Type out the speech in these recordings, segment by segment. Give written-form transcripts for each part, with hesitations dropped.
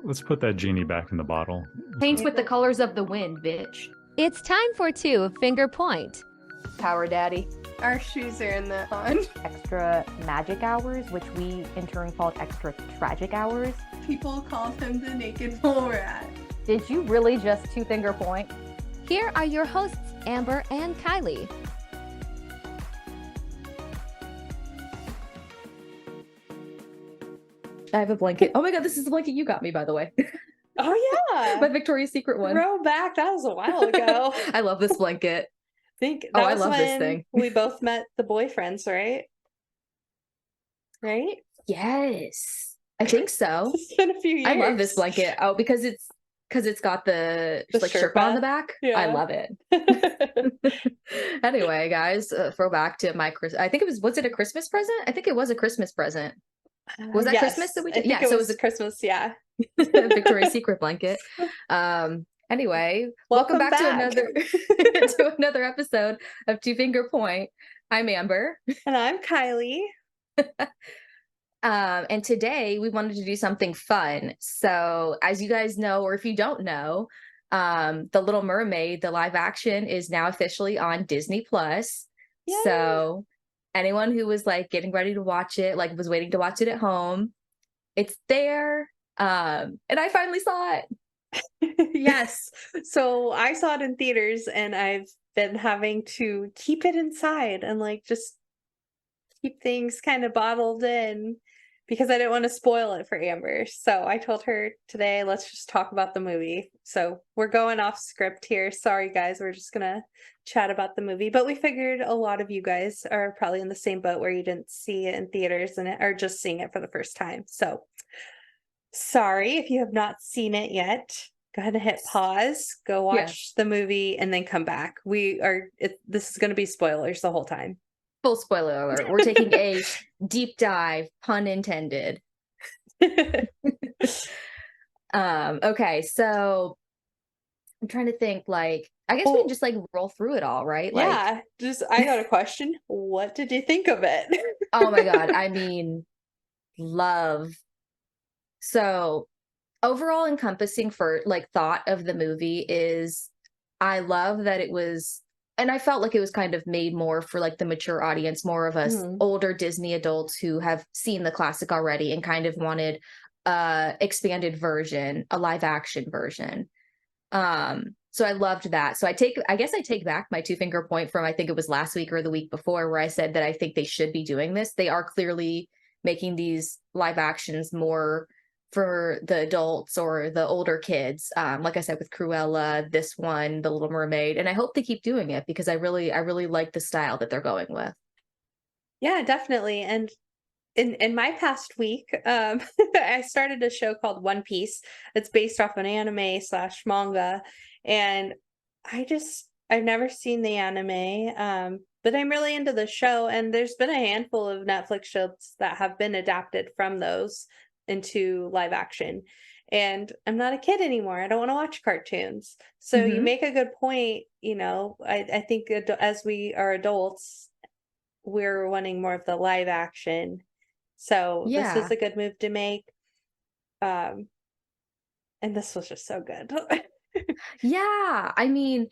Let's put that genie back in the bottle. Paints with the colors of the wind, bitch. It's time for two finger point. Power daddy. Our shoes are in the pond. Extra magic hours, which we in turn called extra tragic hours. People called him the naked mole rat. Did you really just two finger point? Here are your hosts, Amber and Kylie. I have a blanket. Oh my god, this is the blanket you got me, by the way. Oh yeah, My Victoria's Secret one. throwback. That was a while ago. I love this blanket. Think Oh, that I was love this when thing. we both met the boyfriends, right? Right? Yes, I think so. It's been a few years. I love this blanket. Oh, because it's got the The like Sherpa on the back. Yeah. I love it. Anyway, guys, throwback to my Christmas. I think was it a Christmas present? I think it was a Christmas present. Was that Yes, Christmas that we I did? think Yeah, it so it was was a Christmas. Yeah. a Victoria's Secret blanket. Anyway, welcome back to another to another episode of Two Finger Point. I'm Amber. And I'm Kylie. And today we wanted to do something fun. So, as you guys know, or if you don't know, The Little Mermaid, the live action, is now officially on Disney Plus. Yay. So, anyone who was like getting ready to watch it, like was waiting to watch it at home, it's there. And I finally saw it. Yes. So I saw it in theaters and I've been having to keep it inside and like just keep things kind of bottled in because I didn't want to spoil it for Amber. So I told her today, let's just talk about the movie. So we're going off script here. Sorry, guys. We're just going to chat about the movie. But we figured a lot of you guys are probably in the same boat where you didn't see it in theaters and are just seeing it for the first time. So sorry if you have not seen it yet. Go ahead and hit pause, go watch the movie, and then come back. This is going to be spoilers the whole time. Full spoiler alert. We're taking a deep dive, pun intended. Okay, so I'm trying to think, like, I guess we can just like roll through it all, right? Like, Yeah, I got a question. What did you think of it? oh my god, I mean, love. So overall encompassing for like thought of the movie is I love that it was, and I felt like it was kind of made more for like the mature audience, more of us older Disney adults who have seen the classic already and kind of wanted expanded version, a live action version. So I loved that. So I guess I take back my two finger point from, I think it was last week or the week before, where I said that I think they should be doing this. They are clearly making these live actions more for the adults or the older kids. Like I said, with Cruella, this one, The Little Mermaid, and I hope they keep doing it because I really like the style that they're going with. Yeah, definitely. And in my past week, I started a show called One Piece. It's based off an anime / manga. And I've never seen the anime, but I'm really into the show. And there's been a handful of Netflix shows that have been adapted from those into live action. And I'm not a kid anymore. I don't want to watch cartoons. So you make a good point. I think as we are adults, we're wanting more of the live action. So this was a good move to make. And this was just so good. Yeah. I mean,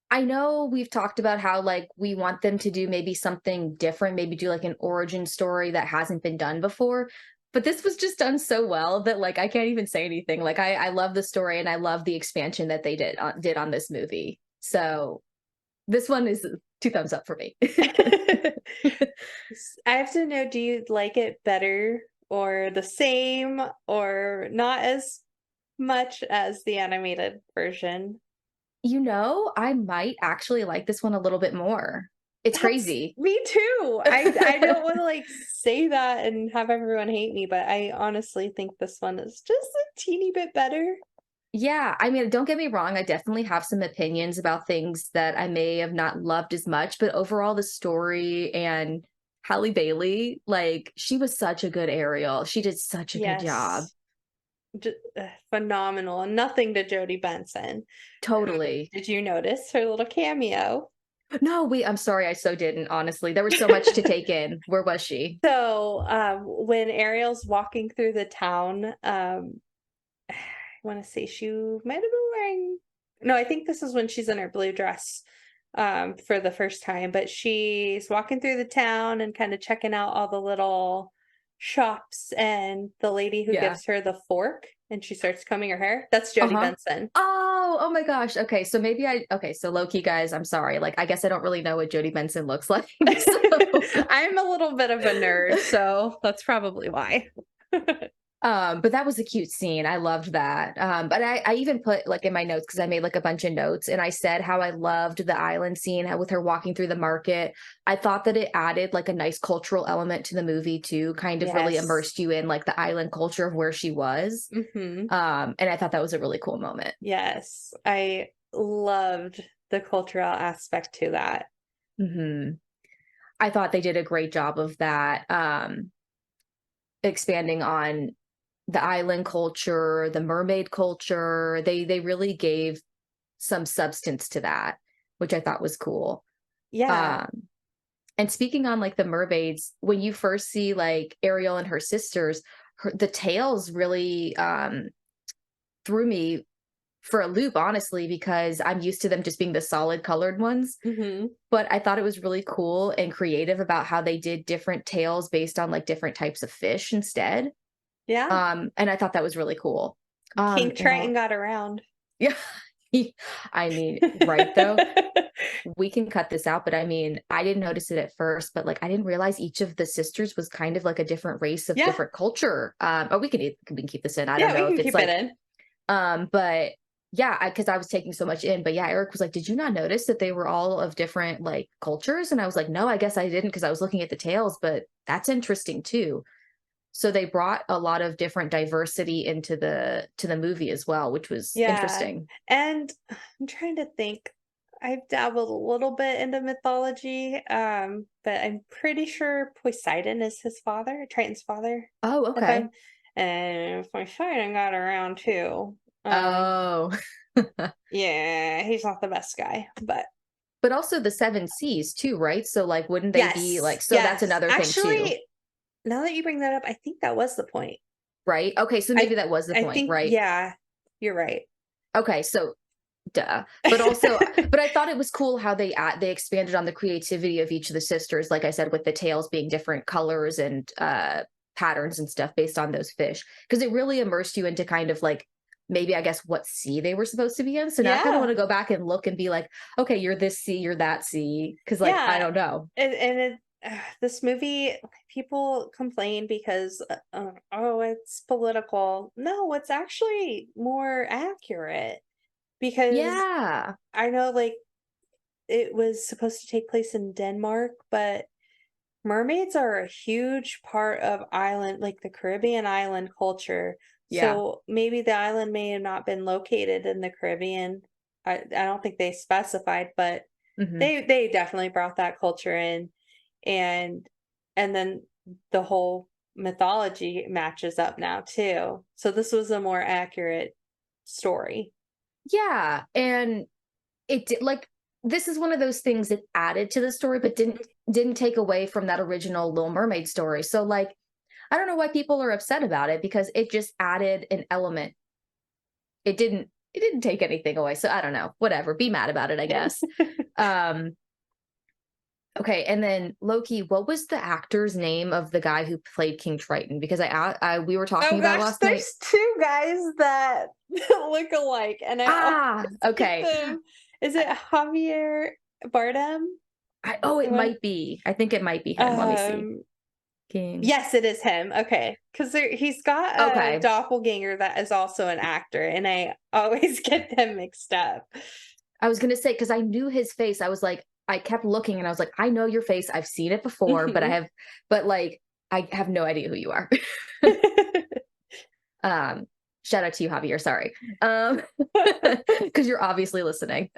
I know we've talked about how like we want them to do maybe something different, maybe do like an origin story that hasn't been done before. But this was just done so well that like I can't even say anything. Like I love the story and I love the expansion that they did on this movie. So this one is 2 thumbs up for me. I have to know, do you like it better or the same or not as much as the animated version? I might actually like this one a little bit more. It's crazy. Me too. I don't want to like say that and have everyone hate me, but I honestly think this one is just a teeny bit better. Yeah, I mean, don't get me wrong. I definitely have some opinions about things that I may have not loved as much, but overall the story and Halle Bailey, like she was such a good Ariel. She did such a good job. Just, phenomenal. And nothing to Jodie Benson. Totally. Did you notice her little cameo? No, I'm sorry, I so didn't, honestly. There was so much to take in. Where was she? So when Ariel's walking through the town, want to say she might have been wearing. No, I think this is when she's in her blue dress for the first time. But she's walking through the town and kind of checking out all the little shops, and the lady who Yeah. gives her the fork and she starts combing her hair. That's Jodie Benson. Oh my gosh. Okay, so maybe so low-key, guys, I'm sorry. Like, I guess I don't really know what Jodie Benson looks like. So. I'm a little bit of a nerd, so that's probably why. But that was a cute scene. I loved that. But I even put like in my notes, because I made like a bunch of notes, and I said how I loved the island scene with her walking through the market. I thought that it added like a nice cultural element to the movie too, kind of really Yes. immersed you in like the island culture of where she was. Mhm. And I thought that was a really cool moment. Yes, I loved the cultural aspect to that. I thought they did a great job of that, expanding on the island culture, the mermaid culture. They really gave some substance to that, which I thought was cool. Yeah. And speaking on like the mermaids, when you first see like Ariel and her sisters, the tails really threw me for a loop, honestly, because I'm used to them just being the solid colored ones. Mhm. But I thought it was really cool and creative about how they did different tails based on like different types of fish instead. Yeah. And I thought that was really cool. King Triton got around. Yeah. I mean, right though, we can cut this out, but I mean, I didn't notice it at first, but like I didn't realize each of the sisters was kind of like a different race of Yeah. different culture. Or we can keep this in. I Yeah, don't know we if can it's keep like it in. but yeah, because I was taking so much in. But yeah, Eric was like, "Did you not notice that they were all of different like cultures?" And I was like, "No, I guess I didn't, because I was looking at the tails, but that's interesting too." So they brought a lot of different diversity into the movie as well, which was Yeah. interesting. And I'm trying to think. I've dabbled a little bit into mythology, but I'm pretty sure Poseidon is his father, Triton's father. Oh, If okay. and Poseidon got around too. Oh. Yeah, he's not the best guy, but But also the seven seas too, right? So like, wouldn't they be like? So that's another thing too, Actually, now that you bring that up, I think that was the point. right? Okay, so maybe that was the I point, think, right? yeah, you're right. Okay, so duh. But also, but I thought it was cool how they expanded on the creativity of each of the sisters, like I said, with the tails being different colors and patterns and stuff based on those fish, because it really immersed you into kind of like maybe I guess what sea they were supposed to be in. So now I kind of want to go back and look and be like, okay, you're this sea, you're that sea, because like I don't know. And this movie, people complain because oh, it's political. No, it's actually more accurate, because Yeah. I know like it was supposed to take place in Denmark, but mermaids are a huge part of island, like the Caribbean island culture. Yeah. So maybe the island may have not been located in the Caribbean. I don't think they specified, but they definitely brought that culture in, and then the whole mythology matches up now too. So this was a more accurate story. Yeah, and it did, like, this is one of those things that added to the story, but didn't take away from that original Little Mermaid story. So, like, I don't know why people are upset about it, because it just added an element. It didn't take anything away. So I don't know. Whatever. Be mad about it, I guess. Okay, and then Loki, what was the actor's name of the guy who played King Triton? Because we were talking about last night. There's two guys that look alike, and I okay. them. Is it Javier Bardem? It might be. I think it might be him. Let me see. King. Yes, it is him. Okay, because he's got a doppelganger that is also an actor, and I always get them mixed up. I was gonna say, because I knew his face. I was like, I kept looking, and I was like, I know your face. I've seen it before, but I have no idea who you are. Shout out to you, Javier. Sorry. Because you're obviously listening.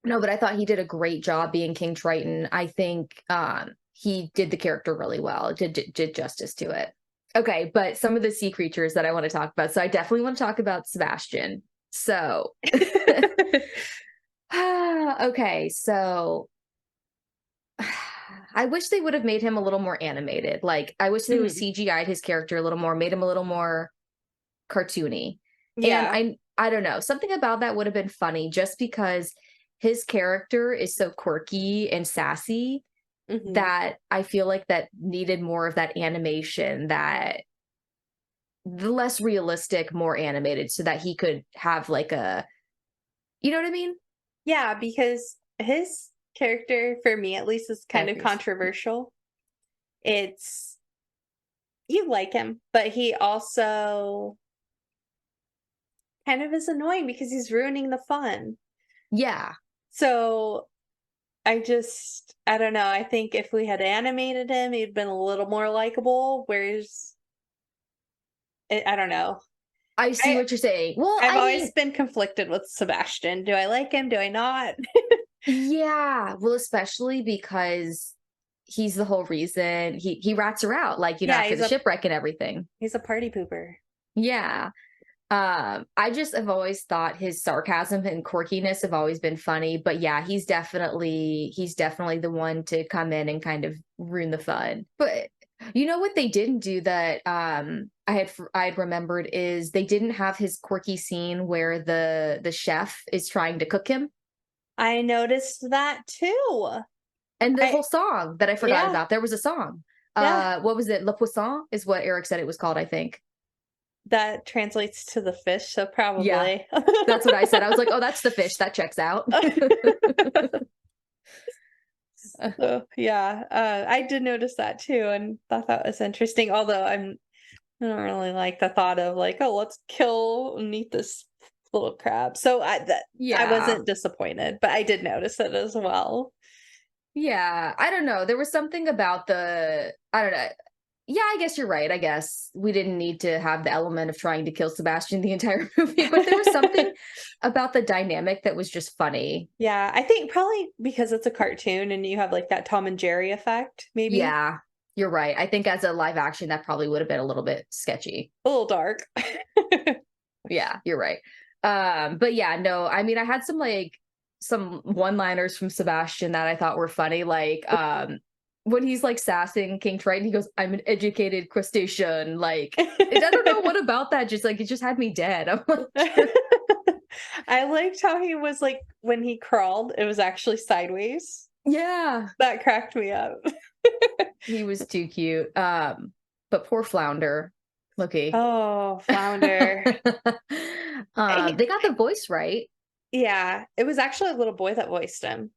No, but I thought he did a great job being King Triton. I think he did the character really well. Did justice to it. Okay, but some of the sea creatures that I want to talk about. So I definitely want to talk about Sebastian. So okay, so I wish they would have made him a little more animated. Like, I wish they would Mhm. CGI'd his character a little more, made him a little more cartoony. And Yeah. I don't know, something about that would have been funny just because his character is so quirky and sassy Mhm. that I feel like that needed more of that animation, that the less realistic, more animated, so that he could have like a, you know what I mean? Yeah, because his character, for me at least, is kind of Characters. controversial. It's you like him, but he also kind of is annoying because he's ruining the fun. Yeah. So I don't know. I think if we had animated him, he'd been a little more likable. Whereas, I don't know. I see I what you're saying. Well, I've I always mean, been conflicted with Sebastian. Do I like him? Do I not? yeah, well, especially because he's the whole reason he rats her out, like, Yeah, after the shipwreck and everything. he's a party pooper. Yeah. I just have always thought his sarcasm and quirkiness have always been funny, but yeah, he's definitely the one to come in and kind of ruin the fun. But you know what they didn't do that I had remembered is they didn't have his quirky scene where the chef is trying to cook him, I noticed that too. and the I whole song that I forgot Yeah, about. There was a song. yeah. What was it? Le Poisson is what Eric said it was called, I think. That translates to the fish, so Yeah, probably. that's what I said. I was like, "Oh, that's the fish. That checks out." So, yeah, I did notice that too and thought that was interesting, although I don't really like the thought of like, "Oh, let's kill and eat this little crab." So I Yeah. wasn't disappointed, but I did notice it as well. Yeah, I don't know. There was something about I don't know. Yeah, I guess you're right. I guess we didn't need to have the element of trying to kill Sebastian the entire movie, but there was something about the dynamic that was just funny. Yeah, I think probably because it's a cartoon and you have like that Tom and Jerry effect, maybe Yeah, you're right. I think as a live action, that probably would have been a little bit sketchy. a little dark. Yeah, you're right. But yeah, no, I mean, I had some one-liners from Sebastian that I thought were funny, like when he's like sassing King Triton, he goes, "I'm an educated crustacean." Like, I don't know what about that, just like it just had me dead. I'm like, I liked how he was like when he crawled, it was actually sideways. yeah, That cracked me up. he was too cute. But poor Flounder, looky. Oh, Flounder. I They got the voice right. Yeah, it was actually a little boy that voiced him.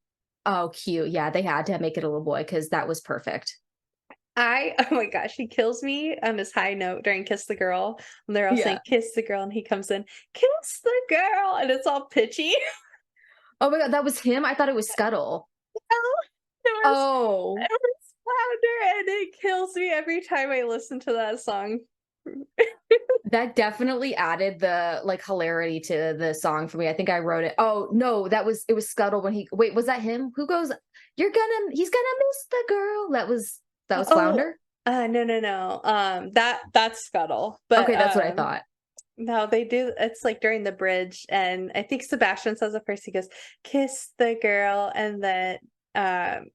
Oh, cute. Yeah, they had to make it a little boy because that was perfect. Oh my gosh, he kills me on this high note during Kiss the Girl when they're all saying Yeah. kiss the girl and he comes in, kiss the girl, and it's all pitchy. Oh my god, that was him? I thought it was Scuttle. Oh, Oh, it was Flounder, and it kills me every time I listen to that song. that definitely added the like hilarity to the song for me. I think I wrote it. Oh no, it was Scuttle when he wait, was that him? Who goes, he's gonna miss the girl. That was Oh, Flounder? no, no, no. That's Scuttle, but Okay, that's what I thought. no, they do. It's like during the bridge, and I think Sebastian says it first. He goes, "Kiss the girl," and then um,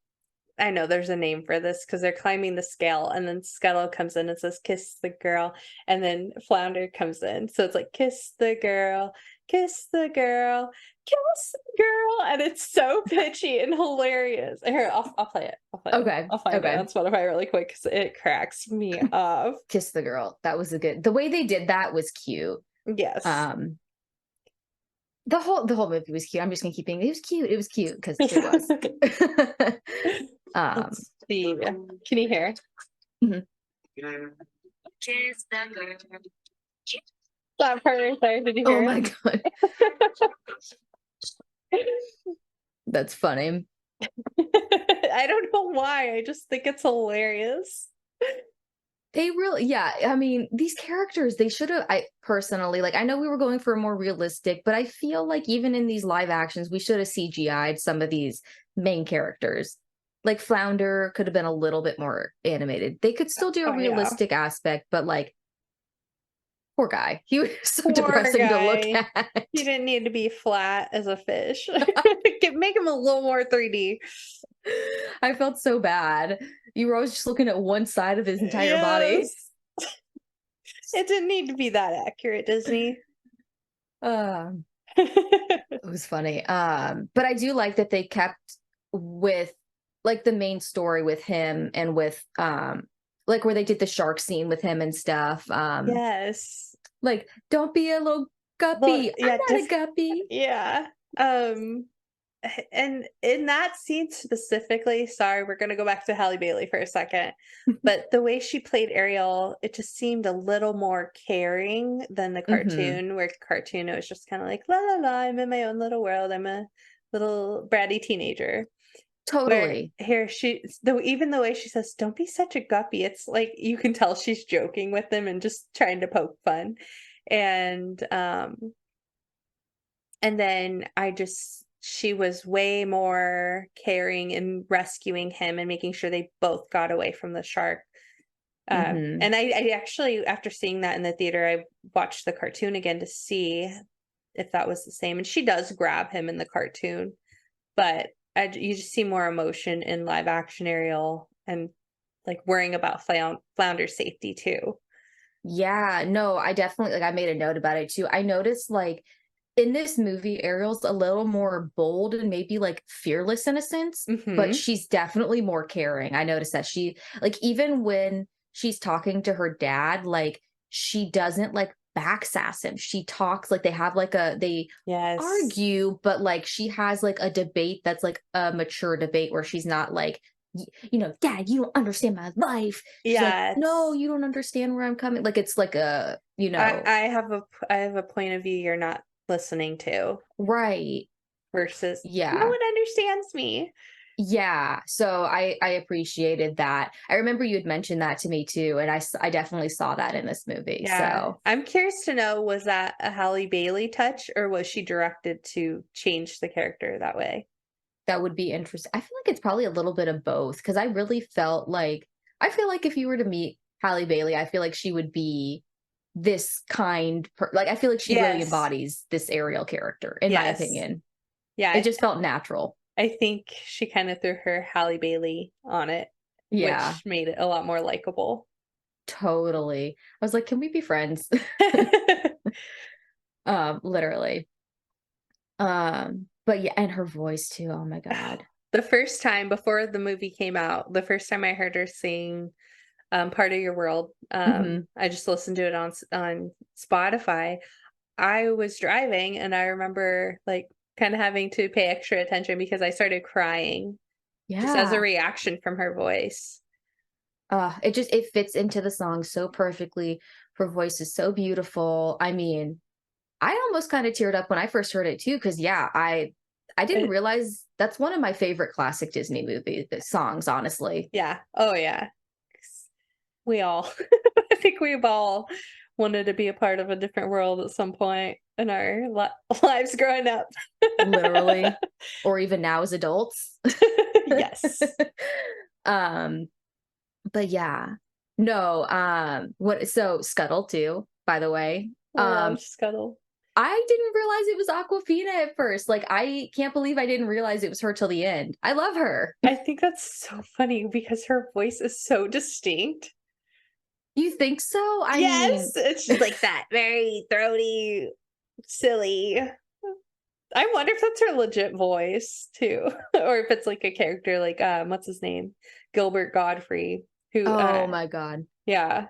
I know there's a name for this because they're climbing the scale, and then Scuttle comes in and says, "Kiss the girl," and then Flounder comes in. So it's like, "Kiss the girl, kiss the girl, kiss the girl," and it's so pitchy and hilarious. Here, I'll play it. I'll play it. Okay. I'll find it Okay. on Spotify really quick because it cracks me up. Kiss the girl. That was the way they did that was cute. Yes. The whole movie was cute. I'm just gonna keep being, it was cute. It was cute because it was. Let's see. Can you hear? Mhm. That part right there. Did you Oh hear my it? god. That's funny. I don't know why. I just think it's hilarious. They really, yeah. I mean, these characters, they should have, I personally, like, I know we were going for a more realistic, but I feel like even in these live actions, we should have CGI'd some of these main characters. Like Flounder could have been a little bit more animated. They could still do a Oh yeah. realistic aspect, but like, Poor guy. He was so Poor depressing to look guy. at. He didn't need to be flat as a fish. Make him a little more 3D. I felt so bad. You were always just looking at one side of his entire body. Yes. It didn't need to be that accurate, Disney. Um, it was funny. But I do like that they kept with like the main story with him and with like where they did the shark scene with him and stuff. Yes. Like, don't be a little guppy. Yeah, I'm not a guppy. Yeah. And in that scene specifically, sorry, we're gonna go back to Halle Bailey for a second, but the way she played Ariel, it just seemed a little more caring than the cartoon, where cartoon it was just kind of like la la la, I'm in my own little world, I'm a little bratty teenager. Totally. Where here she, though, even the way she says, "Don't be such a guppy," it's like you can tell she's joking with him and just trying to poke fun, and then she was way more caring in rescuing him and making sure they both got away from the shark. And I actually, after seeing that in the theater, I watched the cartoon again to see if that was the same. And she does grab him in the cartoon, but you just see more emotion in live action Ariel and like worrying about Flounder's safety too. Yeah, no, I definitely like I made a note about it too. I noticed like in this movie, Ariel's a little more bold and maybe like fearless in a sense, but she's definitely more caring. I noticed that she like even when she's talking to her dad, like she doesn't like backsass him. She talks like they have like they Yes. argue, but like she has like a debate that's like a mature debate where she's not like, you know, Dad, you don't understand my life. She's like, no, you don't understand where I'm coming. Like it's like a, you know, I have a point of view you're not listening to, right? Versus no Yeah. one understands me. Yeah. So I appreciated that. I remember you had mentioned that to me too, and I definitely saw that in this movie. Yeah. So I'm curious to know, was that a Halle Bailey touch or was she directed to change the character that way? that would be interesting. I feel like it's probably a little bit of both because I really felt like I feel like if you were to meet Halle Bailey, I feel like she would be this kind like I feel like she really Yes. embodies this Ariel character in my Yes. opinion. Yeah. It just felt natural. I think she kind of threw her Halle Bailey on it, Yeah, which made it a lot more likable. totally. I was like, can we be friends? Literally. But yeah, and her voice too. Oh my God. The first time before the movie came out, the first time I heard her sing Part of Your World, I just listened to it on Spotify. I was driving and I remember like kind of having to pay extra attention because I started crying just as a Yeah. reaction from her voice. It fits into the song so perfectly. Her voice is so beautiful. I mean, I almost kind of teared up when I first heard it too, because yeah, I didn't It- realize that's one of my favorite classic Disney movie songs, honestly. yeah. Oh yeah. We all, I think we've all wanted to be a part of a different world at some point in our lives growing up. Literally. Or even now as adults. Yes. But yeah. No, so Scuttle too, by the way. Love Scuttle. I didn't realize it was Aquafina at first. Like, I can't believe I didn't realize it was her till the end. I love her. I think that's so funny because her voice is so distinct. You think so? I Yes, mean, it's just like that very throaty, silly. I wonder if that's her legit voice too, or if it's like a character like what's his name, Gilbert Godfrey, who oh my God. yeah.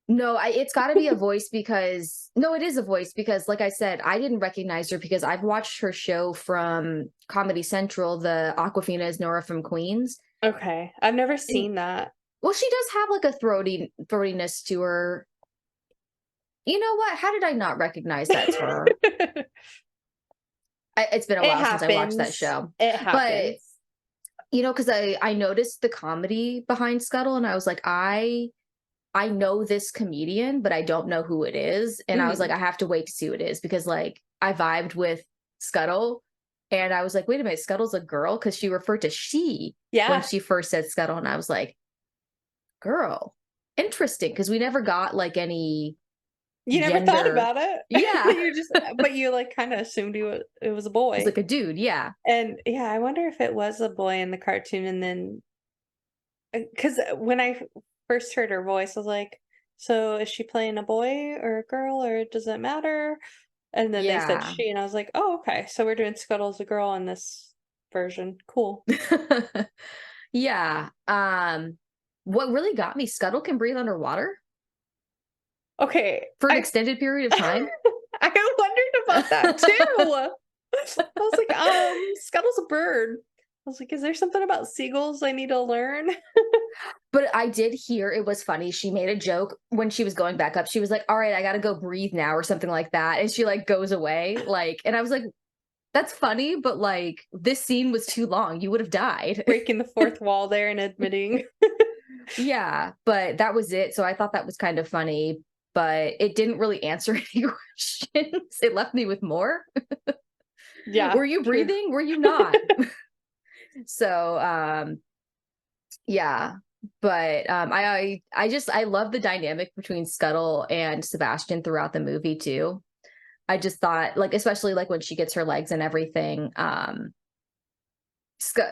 No, it's got to be a voice because no, it is a voice because, like I said, I didn't recognize her because I've watched her show from Comedy Central, the Aquafina is Nora from Queens. Okay, I've never seen that. Well, she does have like a throatiness to her. You know what? How did I not recognize that's her? It's been a while since I watched that show. It happens. But you know, because I noticed the comedy behind Scuttle, and I was like, I know this comedian, but I don't know who it is. And I was like, I have to wait to see who it is because like I vibed with Scuttle, and I was like, wait a minute, Scuttle's a girl because she referred to she when she first said Scuttle, and I was like, girl, interesting, because we never got like any You never thought gender. about it. Yeah. You just, but you like kind of assumed it was a boy. He's like a dude, yeah. And yeah, I wonder if it was a boy in the cartoon, and then because when I first heard her voice, I was like, so is she playing a boy or a girl, or does it matter? And then they said Yeah. she, and I was like, oh, okay. So we're doing Scuttle as a girl in this version. Cool. Yeah. What really got me, Scuttle can breathe underwater Okay. for an extended period of time. I wondered about that too. I was like, Scuttle's a bird. I was like, is there something about seagulls I need to learn? But I did hear it was funny. She made a joke when she was going back up. She was like, all right, I got to go breathe now or something like that. And she like goes away. Like, and I was like, that's funny, but like this scene was too long. You would have died. Breaking the fourth wall there and admitting. Yeah, but that was it. So I thought that was kind of funny, but it didn't really answer any questions. It left me with more. Yeah. Were you true. breathing? Were you not? So yeah. But I love the dynamic between Scuttle and Sebastian throughout the movie too. I just thought, like, especially like when she gets her legs and everything,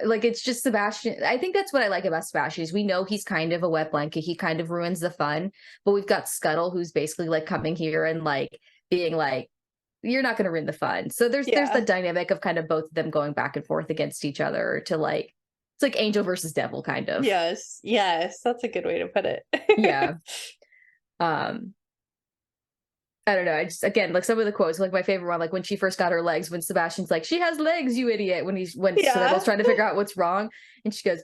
like it's just Sebastian. I think that's what I like about Sebastian is we know he's kind of a wet blanket. He kind of ruins the fun, but we've got Scuttle who's basically like coming here and like being like, you're not going to ruin the fun. So there's the dynamic of kind of both of them going back and forth against each other to like, it's like angel versus devil kind of. Yes. That's a good way to put it. Yeah. I don't know. I just, again, like some of the quotes, like my favorite one, like when she first got her legs, when Sebastian's like, she has legs, you idiot. When Scuttle's trying to figure out what's wrong. And she goes,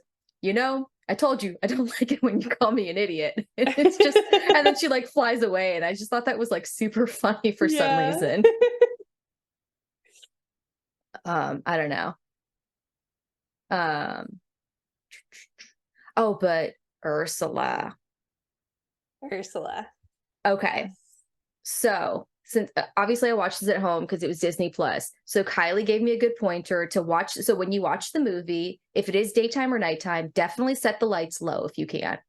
I told you, I don't like it when you call me an idiot. And it's just, and then she like flies away. And I just thought that was like super funny for some reason. I don't know. Oh, but Ursula. Okay. So since obviously I watched this at home because it was Disney Plus. So Kylie gave me a good pointer to watch. So when you watch the movie, if it is daytime or nighttime, definitely set the lights low if you can.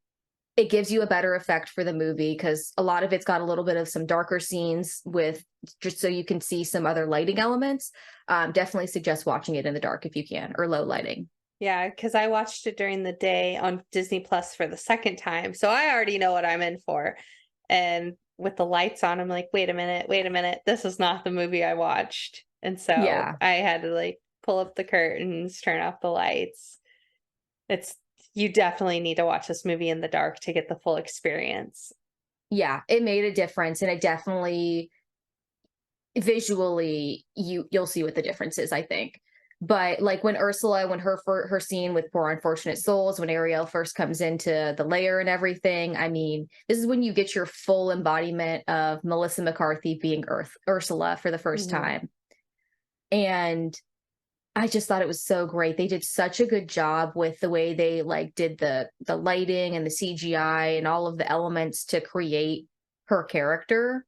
It gives you a better effect for the movie because a lot of it's got a little bit of some darker scenes with just so you can see some other lighting elements. Definitely suggest watching it in the dark if you can, or low lighting. Yeah, because I watched it during the day on Disney Plus for the second time. So I already know what I'm in for. And with the lights on, I'm like, wait a minute. This is not the movie I watched. And so I had to like pull up the curtains, turn off the lights. You definitely need to watch this movie in the dark to get the full experience. Yeah, it made a difference. And it definitely visually you'll see what the difference is, I think. But like when Ursula, when her scene with Poor Unfortunate Souls, when Ariel first comes into the lair and everything, I mean, this is when you get your full embodiment of Melissa McCarthy being Ursula for the first time. And I just thought it was so great. They did such a good job with the way they like did the lighting and the CGI and all of the elements to create her character.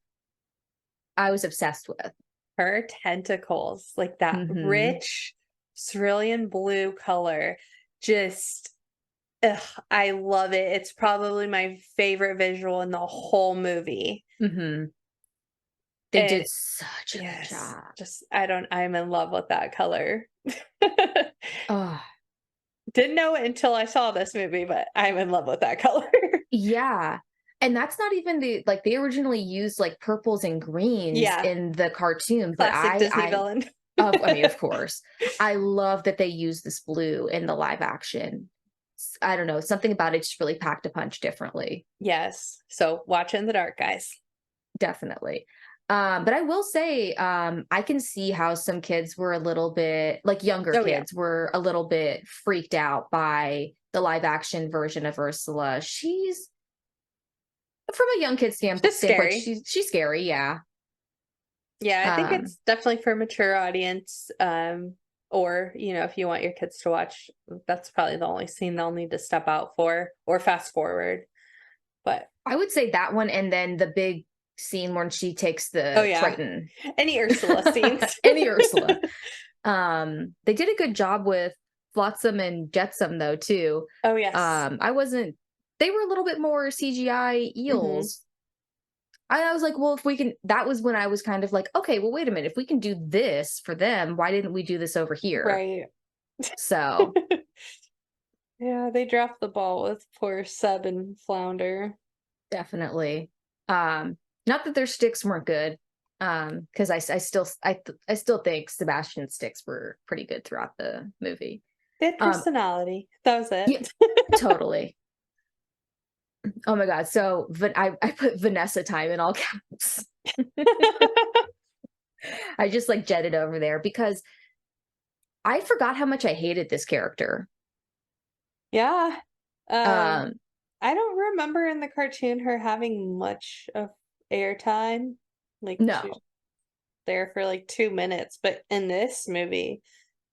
I was obsessed with her tentacles, like that rich cerulean blue color. Just, I love it. It's probably my favorite visual in the whole movie. They did such a good job. Just, I'm in love with that color. Oh. Didn't know it until I saw this movie, but I'm in love with that color. Yeah. And that's not even they originally used like purples and greens in the cartoon. Classic But Disney villain. I mean, of course. I love that they use this blue in the live action. I don't know. Something about it just really packed a punch differently. Yes. So watch it in the dark, guys. Definitely. But I will say, I can see how some kids were a little bit, like younger kids were a little bit freaked out by the live action version of Ursula. She's, from a young kid standpoint, she's scary, yeah. Yeah, I think it's definitely for a mature audience. Or, if you want your kids to watch, that's probably the only scene they'll need to step out for or fast forward. But I would say that one, and then the big scene when she takes the Triton. Any Ursula scenes. Any Ursula. They did a good job with Flotsam and Jetsam though too. Oh yes. They were a little bit more CGI eels. I was like, well, if we can, that was when I was kind of like, okay, well, wait a minute. If we can do this for them, why didn't we do this over here? Right. So Yeah, they dropped the ball with poor Seb and Flounder. definitely. Not that their sticks weren't good. Because I still think Sebastian's sticks were pretty good throughout the movie. They had personality. That was Yeah, it. totally. Oh my God. So I put Vanessa time in all caps. I just like jetted over there because I forgot how much I hated this character. Yeah. Um, I don't remember in the cartoon her having much of airtime. Like she was no. there for like 2 minutes, but in this movie,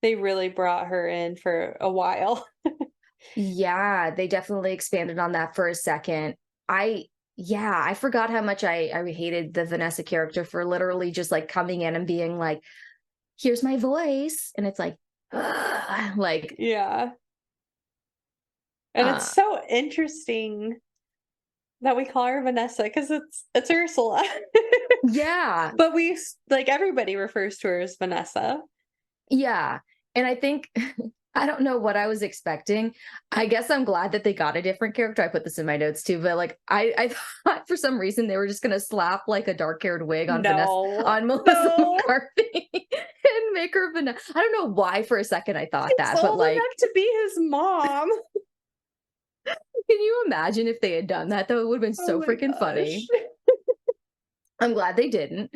they really brought her in for a while. Yeah, they definitely expanded on that for a second. I forgot how much I hated the Vanessa character for literally just like coming in and being like, here's my voice. And it's like, ugh, like, Yeah. And it's uh, so interesting that we call her Vanessa because it's Ursula. yeah, But like everybody refers to her as Vanessa. yeah. And I think I don't know what I was expecting. I guess I'm glad that they got a different character. I put this in my notes too, but like I thought for some reason they were just gonna slap like a dark-haired wig on No. Melissa No. McCarthy and make her Vanessa. I don't know why for a second I thought She's that, but old like, enough to be his mom. can you imagine if they had done that though? It would have been Oh so my freaking gosh. funny. I'm glad they didn't.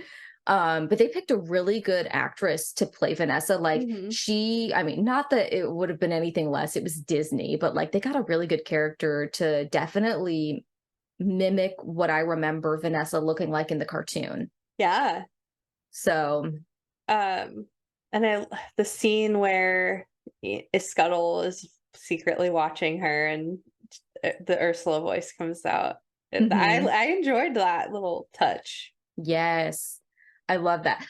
But they picked a really good actress to play Vanessa. Like Mhm. I mean, not that it would have been anything less, it was Disney, but like they got a really good character to definitely mimic what I remember Vanessa looking like in the cartoon. Yeah. So, And the scene where Scuttle is secretly watching her and the Ursula voice comes out. mhm, I enjoyed that little touch. yes, I love that.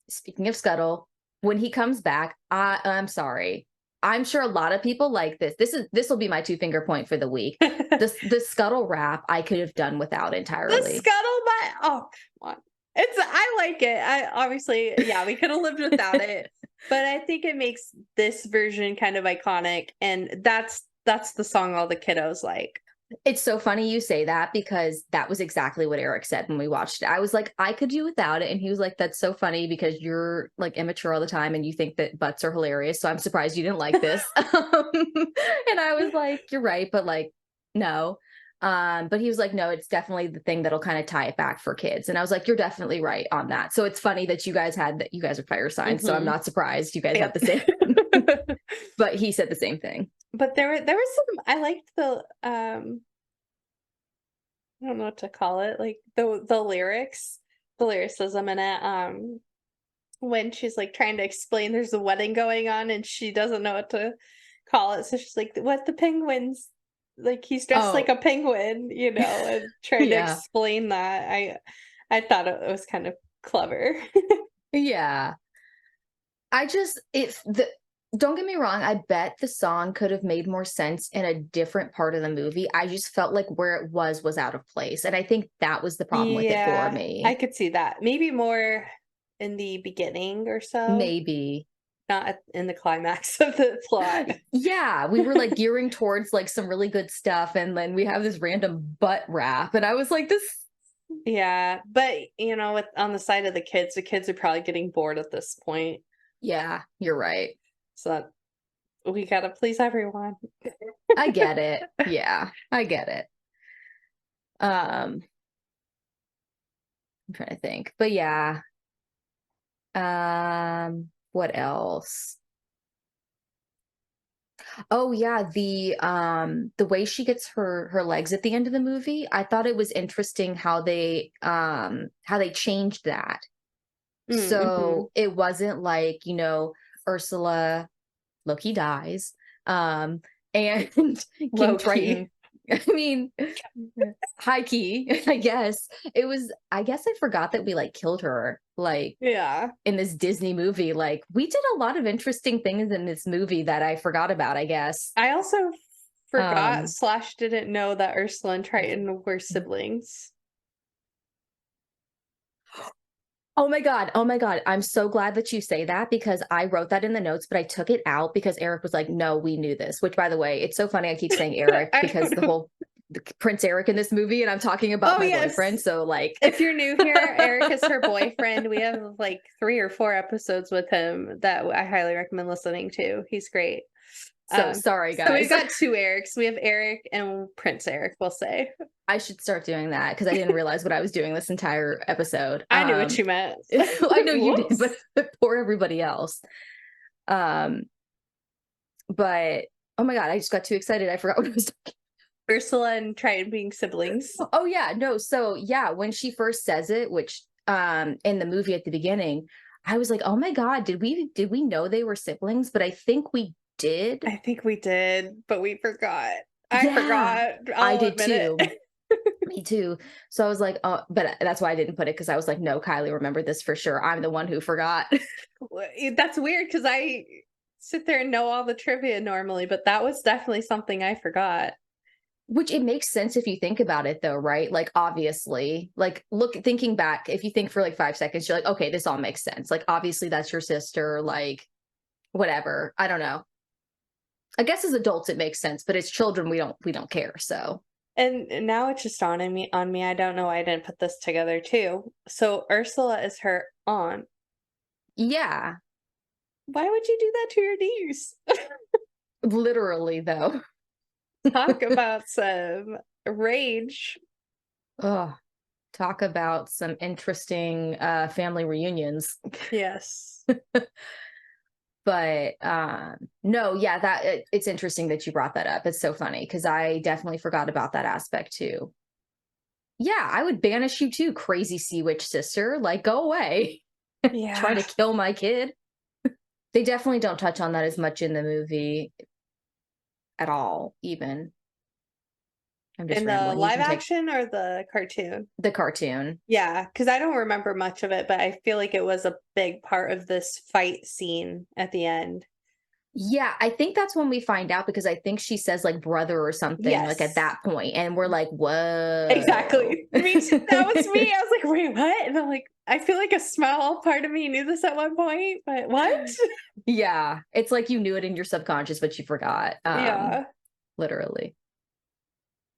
Speaking of Scuttle, when he comes back, I'm sorry. I'm sure a lot of people like this. This will be my two-finger point for the week. The The Scuttle rap I could have done without entirely. scuttlebutt. Oh, come on. I like it. I obviously, yeah, we could have lived without it, but I think it makes this version kind of iconic, and that's the song all the kiddos like. It's so funny you say that because that was exactly what Eric said when we watched it. I was like, I could do without it. And he was like, that's so funny because you're like immature all the time and you think that butts are hilarious. So I'm surprised you didn't like this. And I was like, you're right, but like, no. But he was like, no, it's definitely the thing that'll kind of tie it back for kids. And I was like, you're definitely right on that. So it's funny that you guys are fire signs. So I'm Mhm. not surprised you guys had Yep. the same, but he said the same thing. But there was some I liked the I don't know what to call it, like the lyrics, the lyricism in it. When she's like trying to explain there's a wedding going on and she doesn't know what to call it. So she's like, what the penguins like he's dressed like Oh, a penguin, and trying to yeah. explain that. I thought it was kind of clever. Yeah. I just if the don't get me wrong, I bet the song could have made more sense in a different part of the movie. I just felt like where it was out of place. And I think that was the problem with it for Yeah, I me. could see that. Maybe more in the beginning or so, Maybe. not in the climax of the plot. Yeah, we were like gearing towards like some really good stuff and then we have this random butt rap and I was like this Yeah, but with on the side of the kids are probably getting bored at this point. yeah, you're right. So we gotta please everyone. I get it. Yeah, I get it. I'm trying to think. But yeah. What else? Oh yeah, the way she gets her legs at the end of the movie, I thought it was interesting how they changed that. Mm-hmm. So it wasn't like, Ursula Loki dies. And King Low key. Triton, I mean, high key, I guess I forgot that we like killed her like Yeah. in this Disney movie. Like we did a lot of interesting things in this movie that I forgot about, I guess. I also forgot Um slash didn't know that Ursula and Triton were siblings. Oh my God. Oh my God. I'm so glad that you say that because I wrote that in the notes, but I took it out because Eric was like, no, we knew this, which by the way, it's so funny. I keep saying Eric I because don't know. the Prince Eric in this movie, and I'm talking about Oh, my yes. boyfriend. So like, If you're new here, Eric is her boyfriend. We have like 3 or 4 episodes with him that I highly recommend listening to. He's great. so sorry So we've guys. got 2 Erics. We have Eric and Prince Eric, we'll say. I should start doing that because I didn't realize what I was doing this entire episode. I knew what you meant. I know you did, Whoops. but poor everybody else. But oh my God, I just got too excited. I forgot what I was talking. Ursula and Triton being siblings. Oh yeah, no. So yeah, when she first says it, which in the movie at the beginning, I was like, "Oh my God, did we know they were siblings?" But I think we did. I think we did, but we forgot. I Yeah, forgot. I I'll did admit too. it. Me too. So I was like, "Oh," but that's why I didn't put it because I was like, "No, Kylie remembered this for sure. I'm the one who forgot." That's weird because I sit there and know all the trivia normally, but that was definitely something I forgot. Which it makes sense if you think about it though, right? Like obviously, like thinking back, if you think for like 5 seconds, you're like, okay, this all makes sense. Like obviously that's your sister, like whatever. I don't know. I guess as adults it makes sense, but as children we don't care. So And now it's just on me. I don't know why I didn't put this together too. So Ursula is her aunt. yeah, Why would you do that to your niece? literally though. Talk about some rage. Oh, talk about some interesting family reunions. Yes. But no, yeah, it's interesting that you brought that up. It's so funny because I definitely forgot about that aspect too. Yeah, I would banish you too, crazy sea witch sister. Like, go away. Try Yeah. to kill my kid. They definitely don't touch on that as much in the movie at all, even. I'm just In the rambling. You live can take action or the cartoon? the cartoon. Yeah, because I don't remember much of it, but I feel like it was a big part of this fight scene at the end. Yeah, I think that's when we find out because I think she says like brother or something like at Yes. that point, and we're like, whoa. Exactly. Me too. That was me. I was like, wait, what? And I'm like, I feel like a small part of me knew this at one point, but what? Yeah, it's like you knew it in your subconscious, but you forgot. Yeah. Literally.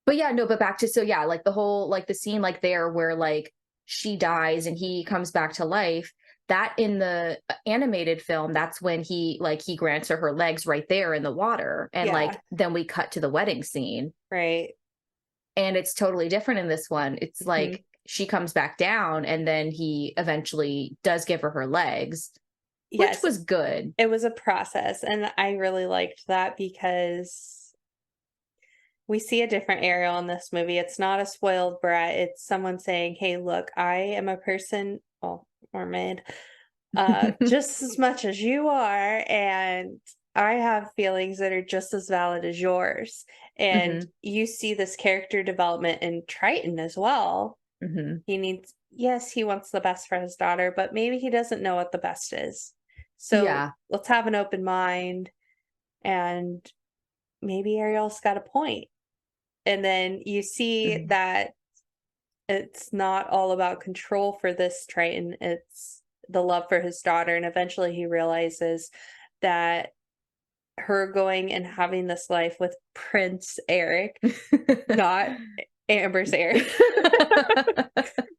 But yeah, no, but back to so yeah, like the whole like the scene like there where like she dies and he comes back to life. That in the animated film, that's when he grants her legs right there in the water, and like Yeah. then we cut to the wedding scene, Right. and it's totally different in this one. It's Mhm. like she comes back down, and then he eventually does give her legs, which Yes. was good. It was a process, and I really liked that because we see a different Ariel in this movie. It's not a spoiled brat. It's someone saying, "Hey, look, I am a person, well, mermaid, just as much as you are, and I have feelings that are just as valid as yours." And Mhm, you see this character development in Triton as well. mhm. Yes, he wants the best for his daughter, but maybe he doesn't know what the best is. So Yeah. let's have an open mind, and maybe Ariel's got a point. And then you see Mhm. that it's not all about control for this Triton, it's the love for his daughter. And eventually he realizes that her going and having this life with Prince Eric, not Amber's Eric,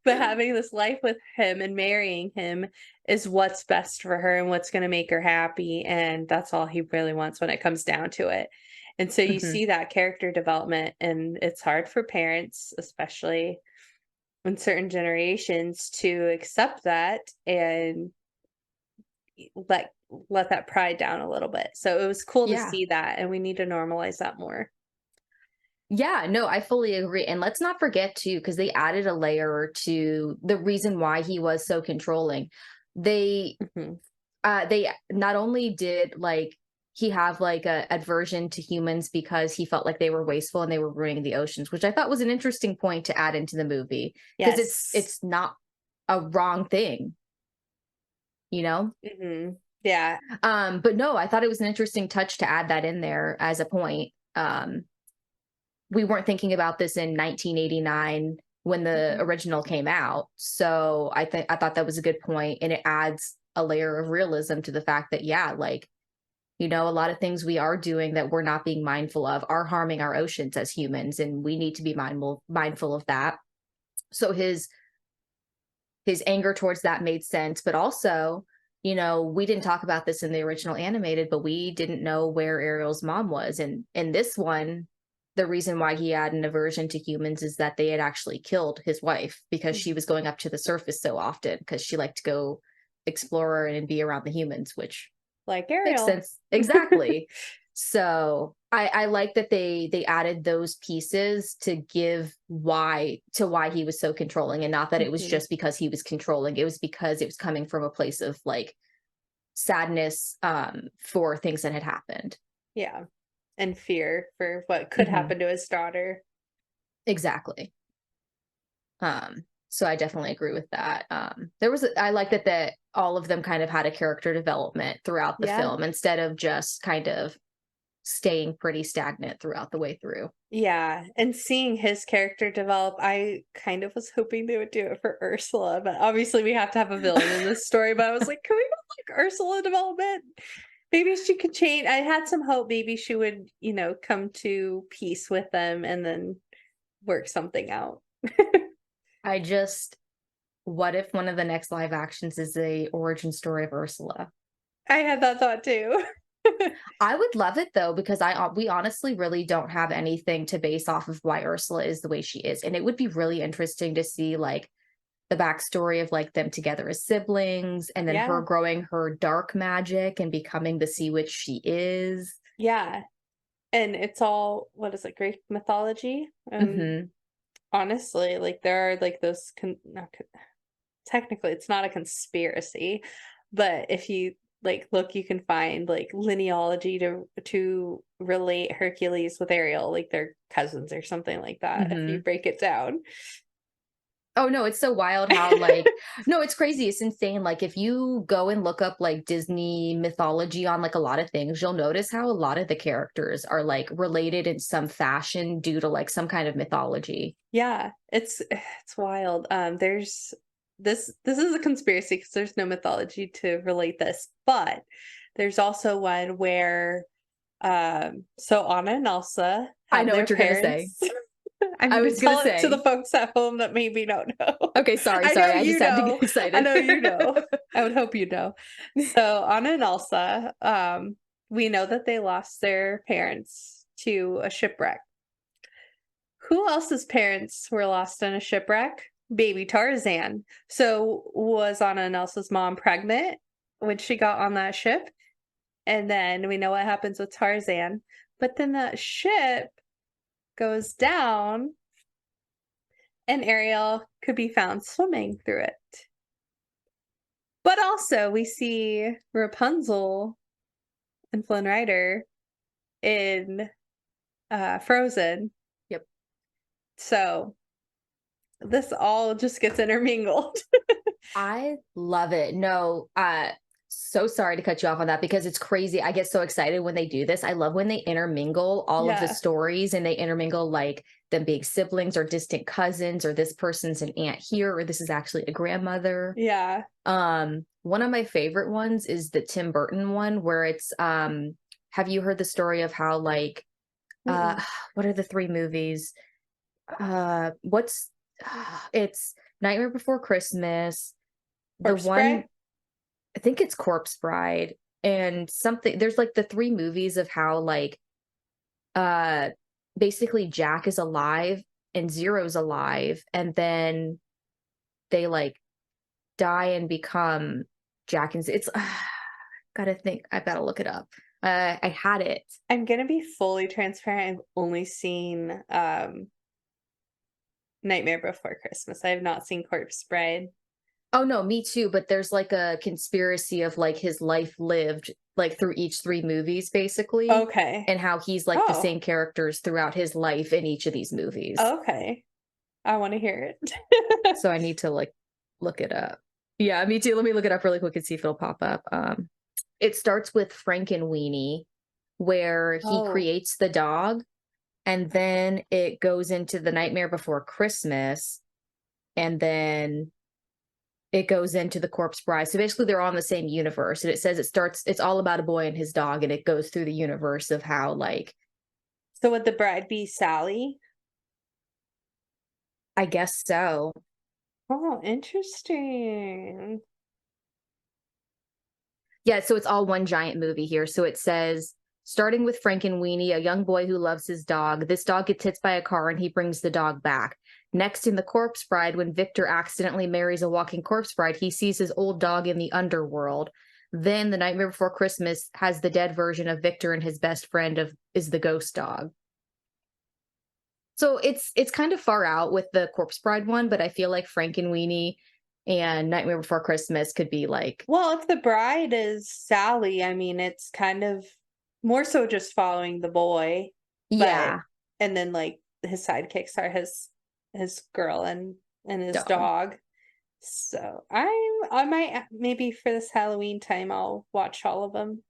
but having this life with him and marrying him is what's best for her and what's going to make her happy. And that's all he really wants when it comes down to it. And so you Mhm. see that character development, and it's hard for parents, especially in certain generations, to accept that and let let that pride down a little bit. So it was cool to Yeah. see that, and we need to normalize that more. Yeah, no, I fully agree. And let's not forget too, because they added a layer to the reason why he was so controlling. They Mhm. they not only did like he have like a aversion to humans because he felt like they were wasteful and they were ruining the oceans, which I thought was an interesting point to add into the movie because it's Yes. it's not a wrong thing, you know? Yeah. But no, I thought it was an interesting touch to add that in there as a point. We weren't thinking about this in 1989 when the Mhm. original came out. So I thought that was a good point, and it adds a layer of realism to the fact that, yeah, like, you know, a lot of things we are doing that we're not being mindful of are harming our oceans as humans, and we need to be mindful of that. So his anger towards that made sense, but also, you know, we didn't talk about this in the original animated, but we didn't know where Ariel's mom was. And in this one, the reason why he had an aversion to humans is that they had actually killed his wife because she was going up to the surface so often because she liked to go explore and be around the humans, which Like makes Ariel. sense. Exactly. So I like that they added those pieces to give why he was so controlling, and not that it was Mhm. just because he was controlling. It was because it was coming from a place of like sadness for things that had happened. Yeah. And fear for what could Mhm. happen to his daughter. Exactly. So I definitely agree with that. I like that all of them kind of had a character development throughout the Yeah. film instead of just kind of staying pretty stagnant throughout the way through. Yeah, and seeing his character develop, I kind of was hoping they would do it for Ursula, but obviously we have to have a villain in this story. But I was like, can we go like Ursula development? Maybe she could change. I had some hope maybe she would, come to peace with them and then work something out. I just what if one of the next live actions is a origin story of Ursula? I had that thought too. I would love it though, because we honestly really don't have anything to base off of why Ursula is the way she is. And it would be really interesting to see like the backstory of like them together as siblings, and then her Yeah, growing her dark magic and becoming the sea witch she is. yeah. And it's all, what is it, Greek mythology? Hmm. Honestly, like there are like those not technically it's not a conspiracy, but if you like look, you can find like linealogy to relate Hercules with Ariel, like they're cousins or something like that if you Hmm. break it down. Oh no, it's so wild how like no, it's crazy. It's insane. Like if you go and look up like Disney mythology on like a lot of things, you'll notice how a lot of the characters are like related in some fashion due to like some kind of mythology. Yeah, it's wild. There's this is a conspiracy because there's no mythology to relate this, but there's also one where so Anna and Elsa I have know their what you're gonna say. parents. I'm I gonna was gonna tell it to the say. folks at home that maybe don't know. Okay, sorry, I sorry. know I you just had to get know. I excited. know you know. I would hope you know. So Anna and Elsa, we know that they lost their parents to a shipwreck. Who else's parents were lost in a shipwreck? Baby Tarzan. So was Anna and Elsa's mom pregnant when she got on that ship? And then we know what happens with Tarzan. But then that ship goes down and Ariel could be found swimming through it. But also we see Rapunzel and Flynn Rider in Frozen. Yep. So this all just gets intermingled. I love it. No, so sorry to cut you off on that because it's crazy. I get so excited when they do this. I love when they intermingle all of the Yeah. stories, and they intermingle like them being siblings or distant cousins, or this person's an aunt here, or this is actually a grandmother. Yeah. One of my favorite ones is the Tim Burton one where it's have you heard the story of how like uh Mm-mm. what are the three movies? What's it's Nightmare Before Christmas, the Corpse Bride? one I think it's Corpse Bride, and something there's like the three movies of how like uh basically Jack is alive and Zero's alive, and then they like die and become Jack and it's gotta think. I've gotta look it up. I had it. I'm gonna be fully transparent. I've only seen Nightmare Before Christmas. I have not seen Corpse Bride. Oh no, me too. But there's like a conspiracy of like his life lived like through each three movies, basically, Okay. and how he's like the Oh, same characters throughout his life in each of these movies. okay. I want to hear it. So I need to like look it up. Yeah, me too. Let me look it up really quick and see if it'll pop up. It starts with Frankenweenie, where he Oh, creates the dog, and then it goes into the Nightmare Before Christmas, and then it goes into The Corpse Bride. So basically they're all in the same universe. And it says it's all about a boy and his dog, and it goes through the universe of how, like, So would the bride be Sally? I guess so. Oh, interesting. Yeah, so it's all one giant movie here. So it says, starting with Frankenweenie, a young boy who loves his dog. This dog gets hit by a car and he brings the dog back. Next, in The Corpse Bride, when Victor accidentally marries a walking corpse bride, he sees his old dog in the underworld. Then The Nightmare Before Christmas has the dead version of Victor, and his best friend is the ghost dog. So it's kind of far out with the Corpse Bride one, but I feel like Frankenweenie and Nightmare Before Christmas could be like, Well, if the bride is Sally, I mean, it's kind of more so just following the boy. yeah, And then like his sidekicks are his girl and his Dog. dog. So I might maybe for this Halloween time I'll watch all of them.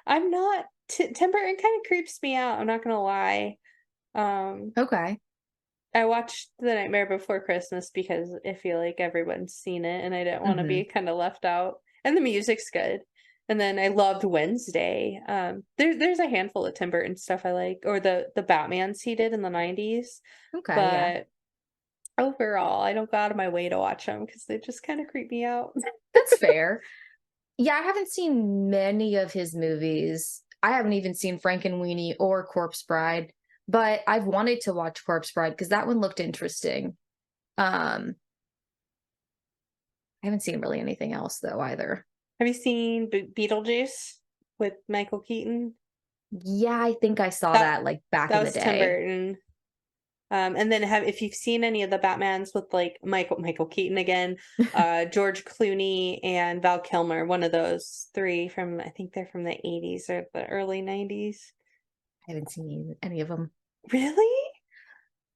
I'm not Tim Burton kind of creeps me out. I'm not gonna lie. okay. I watched The Nightmare Before Christmas because I feel like everyone's seen it and I didn't want to be kind of left out. And the music's good. And then I loved Wednesday. There's a handful of Tim Burton stuff I like, or the Batmans he did in the 90s. Okay, But yeah. overall, I don't go out of my way to watch them because they just kind of creep me out. That's fair. Yeah, I haven't seen many of his movies. I haven't even seen Frankenweenie or Corpse Bride, but I've wanted to watch Corpse Bride because that one looked interesting. I haven't seen really anything else though either. Have you seen Beetlejuice with Michael Keaton? Yeah, I think I saw That- that like back That in the was Tim day. Burton. And then if you've seen any of the Batmans with like Michael Keaton again, George Clooney and Val Kilmer, one of those three from, I think they're from the 80s or the early 90s. I haven't seen any of them. Really?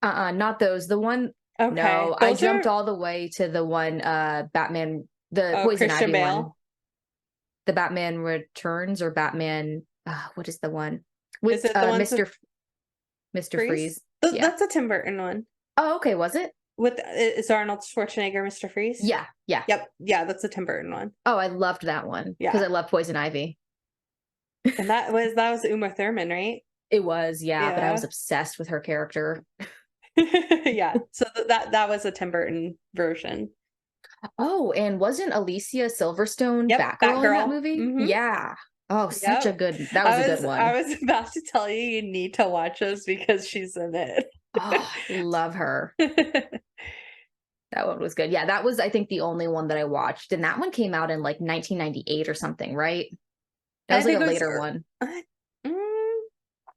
Not those. The one, Okay. no, I Those jumped are all the way to the one, Batman, the Poison Christian Ivy Bale. one. The Batman Returns, or Batman, what is the one? With Is it the ones Mr. with Mr. Freeze. Yeah. That's a Tim Burton one. Oh, okay, was it? With is Arnold Schwarzenegger Mr. Freeze? Yeah, yeah. Yep. Yeah, that's a Tim Burton one. Oh, I loved that one because Yeah. I love Poison Ivy. And that was Uma Thurman, right? It was, yeah, but I was Yeah. obsessed with her character. Yeah. So that was a Tim Burton version. Oh, and wasn't Alicia Silverstone Yep, Batgirl in that Batgirl. movie? Mhm. Yeah. Oh, such a Yep. good, that was a good one. I was about to tell you need to watch those because she's in it. Oh, I love her. That one was good. Yeah, that was, I think, the only one that I watched. And that one came out in like 1998 or something, right? That was I like think a it was later one,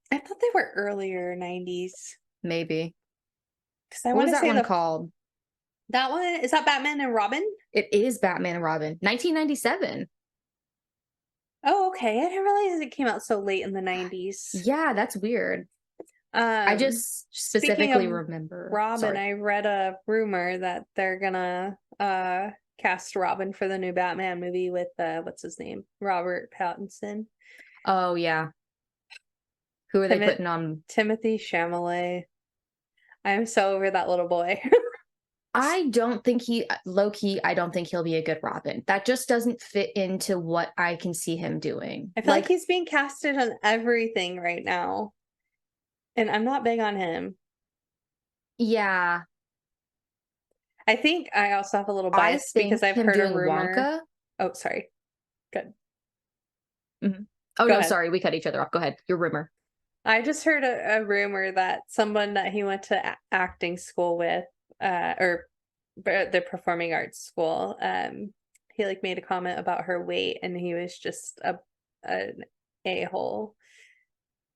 I thought they were earlier 90s. maybe. Because I What want was to that say one called? that one is that Batman and Robin? It is Batman and Robin, 1997. Oh, okay. I didn't realize it came out so late in the 90s. Yeah, that's weird. I just speaking specifically of remember Robin, sorry. I read a rumor that they're gonna cast Robin for the new Batman movie with what's his name? Robert Pattinson. Oh yeah. Who are they putting on? Timothy Chalamet. I'm so over that little boy. I don't think low key, I don't think he'll be a good Robin. That just doesn't fit into what I can see him doing. I feel like he's being casted on everything right now. And I'm not big on him. Yeah. I think I also have a little I bias because think I've him heard a doing rumor. Wonka. Oh, sorry. Good. Oh, Go no, ahead. sorry. We cut each other off. Go ahead. Your rumor. I just heard a rumor that someone that he went to acting school with, or the performing arts school, he like made a comment about her weight and he was just an a-hole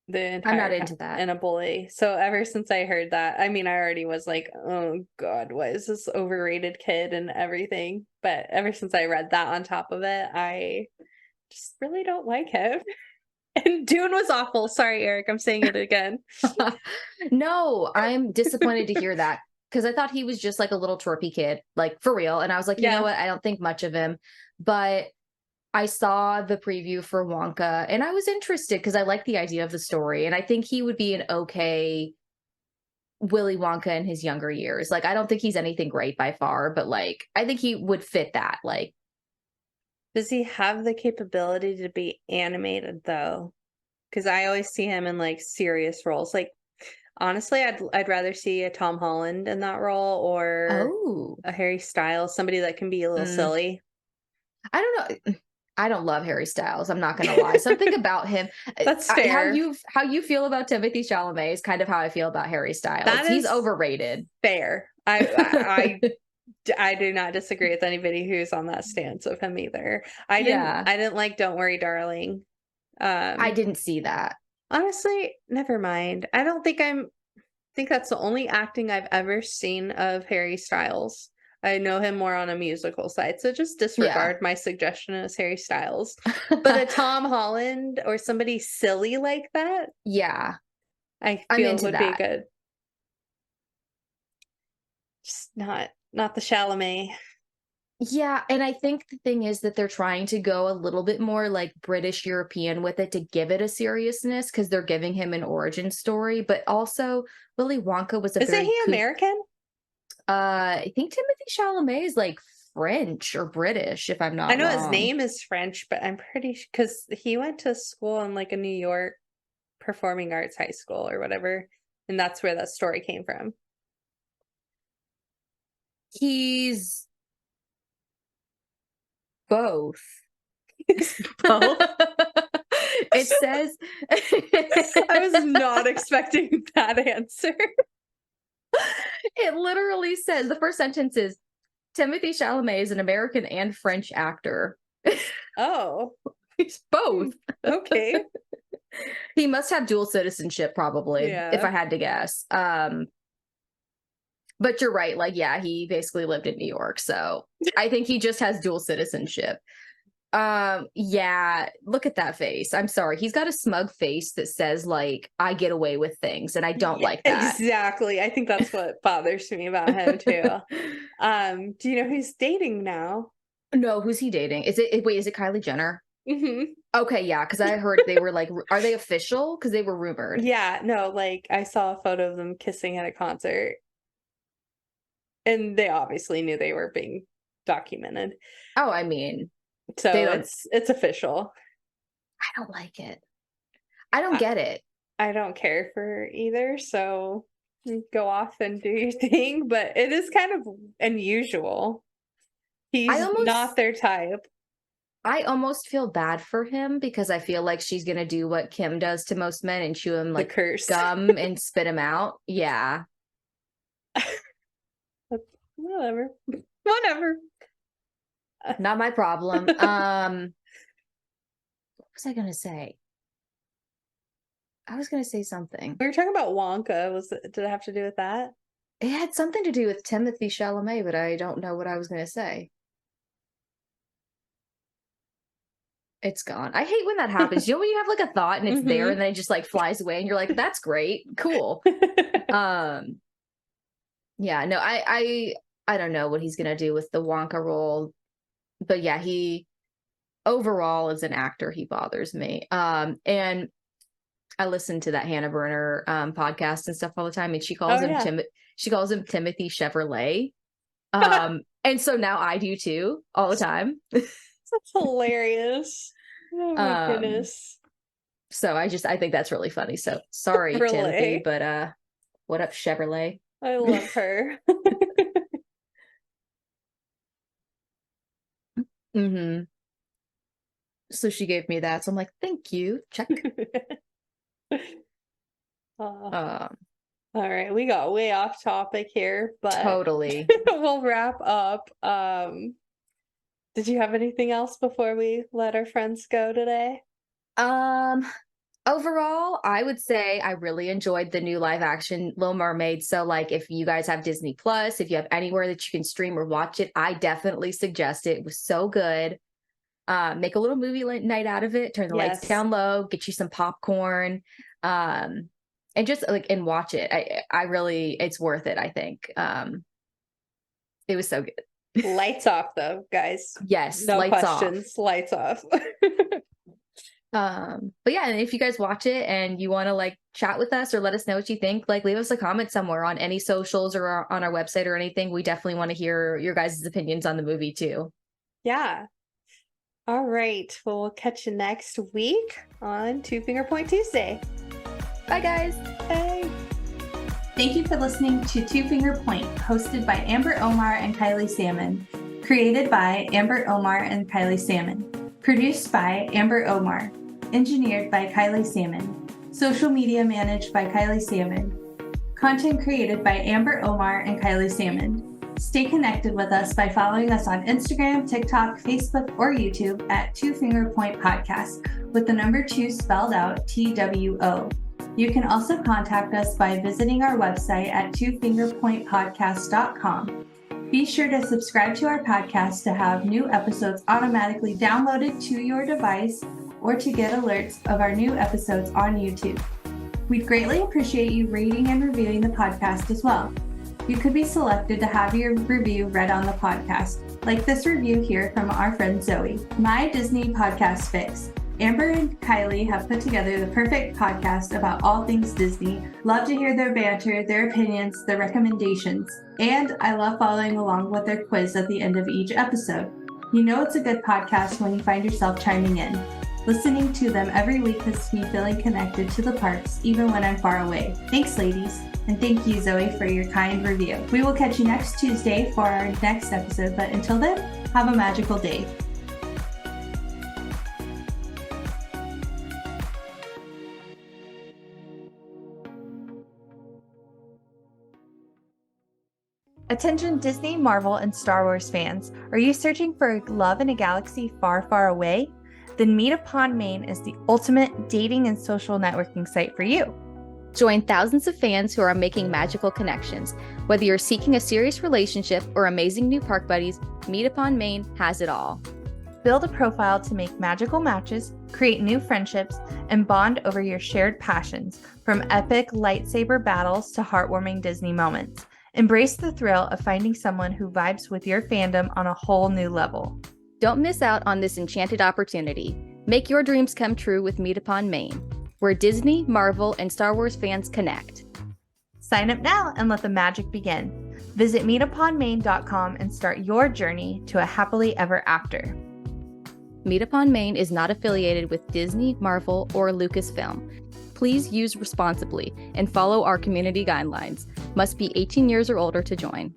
the entire I'm not time into that. and a bully. So ever since I heard that, I mean, I already was like, oh God, what is this overrated kid and everything? But ever since I read that on top of it, I just really don't like him. And Dune was awful. Sorry, Eric, I'm saying it again. No, I'm disappointed to hear that because I thought he was just like a little twerpy kid, like for real. And I was like, you Yeah. know what? I don't think much of him. But I saw the preview for Wonka and I was interested because I like the idea of the story. And I think he would be an okay Willy Wonka in his younger years. Like, I don't think he's anything great by far, but like, I think he would fit that. Like, Does he have the capability to be animated though? Because I always see him in like serious roles. Like, honestly, I'd rather see a Tom Holland in that role or oh, a Harry Styles, somebody that can be a little silly. I don't know. I don't love Harry Styles. I'm not gonna lie. Something about him. That's How fair. you feel about Timothy Chalamet is kind of how I feel about Harry Styles. That He's is overrated. Fair. I do not disagree with anybody who's on that stance of him either. I didn't like Don't Worry, Darling. I didn't see that. Honestly, never mind. I think that's the only acting I've ever seen of Harry Styles. I know him more on a musical side, so just disregard my suggestion as Harry Styles. But a Tom Holland or somebody silly like that, Yeah, I I'm feel into would that. be good. Just not the Chalamet. Yeah, and I think the thing is that they're trying to go a little bit more like British European with it to give it a seriousness because they're giving him an origin story. But also, Willy Wonka was a Isn't very he American? I think Timothy Chalamet is like French or British, if I'm I not know his wrong. name is French, but I'm pretty because he went to school in like a New York performing arts high school or whatever, and that's where that story came from. He's both. Both. It says I was not expecting that answer. it literally says the first sentence is Timothy Chalamet is an American and French actor. Oh, He's both. okay. He must have dual citizenship, probably, if Yeah. I had to guess. But you're right. Like, yeah, he basically lived in New York, so I think he just has dual citizenship. Yeah, look at that face. I'm sorry. He's got a smug face that says like I get away with things, and I don't like that. Exactly. I think that's what bothers me about him too. Do you know who's dating now? No, who's he dating? Is it wait, is it Kylie Jenner? Hmm. Okay, yeah, because I heard they were like, are they official? Because they were rumored. Yeah, no, like I saw a photo of them kissing at a concert. And they obviously knew they were being documented. Oh, I mean, So they don't. it's official. I don't like it. I don't get it. I don't care for either, so go off and do your thing, but it is kind of unusual. He's not their type. I almost feel bad for him because I feel like she's gonna do what Kim does to most men and chew him like curse. gum and spit him out. Yeah. Whatever. Whatever. Not my problem. What was I gonna say? I was gonna say something. We were talking about Wonka. Did it have to do with that? It had something to do with Timothy Chalamet, but I don't know what I was gonna say. It's gone. I hate when that happens. You know when you have like a thought and it's there and then it just like flies away and you're like, that's great. Cool. Yeah, no, I don't know what he's gonna do with the Wonka role. But yeah, he overall as an actor, he bothers me. And I listen to that Hannah Berner podcast and stuff all the time, and she calls him Timothy Chevrolet. And so now I do too, all the time. That's hilarious. Oh my goodness. So I think that's really funny. So sorry, Timothy, but what up, Chevrolet? I love her. Mm-hmm. So she gave me that. So I'm like, thank you. Check. All right, we got way off topic here, but totally. We'll wrap up. Did you have anything else before we let our friends go today? Overall, I would say I really enjoyed the new live action Little Mermaid. So like if you guys have Disney Plus, if you have anywhere that you can stream or watch it, I definitely suggest it. It was so good. Make a little movie night out of it, turn the lights down low, get you some popcorn, and just like and watch it. I really it's worth it, I think. It was so good. Lights off though, guys. Yes, no lights questions. Off. Lights off. But yeah, and if you guys watch it and you want to like chat with us or let us know what you think, like leave us a comment somewhere on any socials or on our website or anything. We definitely want to hear your guys' opinions on the movie too. Yeah. All right. Well, we'll catch you next week on Two Finger Point Tuesday. Bye, guys. Bye. Thank you for listening to Two Finger Point, hosted by Amber Omar and Kylie Salmon. Created by Amber Omar and Kylie Salmon. Produced by Amber Omar. Engineered by Kylie Salmon. Social media managed by Kylie Salmon. Content created by Amber Omar and Kylie Salmon. Stay connected with us by following us on Instagram, TikTok, Facebook, or YouTube at Two Finger Point Podcast, with the number 2 spelled out TWO. You can also contact us by visiting our website at twofingerpointpodcast.com. Be sure to subscribe to our podcast to have new episodes automatically downloaded to your device or to get alerts of our new episodes on YouTube. We'd greatly appreciate you rating and reviewing the podcast as well. You could be selected to have your review read on the podcast, like this review here from our friend Zoe. My Disney Podcast Fix. Amber and Kylie have put together the perfect podcast about all things Disney. Love to hear their banter, their opinions, their recommendations, and I love following along with their quiz at the end of each episode. You know it's a good podcast when you find yourself chiming in. Listening to them every week has me feeling connected to the parks, even when I'm far away. Thanks, ladies. And thank you, Zoe, for your kind review. We will catch you next Tuesday for our next episode, but until then, have a magical day. Attention Disney, Marvel, and Star Wars fans. Are you searching for love in a galaxy far, far away? Then Meet Upon Maine is the ultimate dating and social networking site for you. Join thousands of fans who are making magical connections. Whether you're seeking a serious relationship or amazing new park buddies, Meet Upon Maine has it all. Build a profile to make magical matches, create new friendships, and bond over your shared passions, from epic lightsaber battles to heartwarming Disney moments. Embrace the thrill of finding someone who vibes with your fandom on a whole new level. Don't miss out on this enchanted opportunity. Make your dreams come true with Meet Upon Maine, where Disney, Marvel, and Star Wars fans connect. Sign up now and let the magic begin. Visit meetuponmaine.com and start your journey to a happily ever after. Meet Upon Maine is not affiliated with Disney, Marvel, or Lucasfilm. Please use responsibly and follow our community guidelines. Must be 18 years or older to join.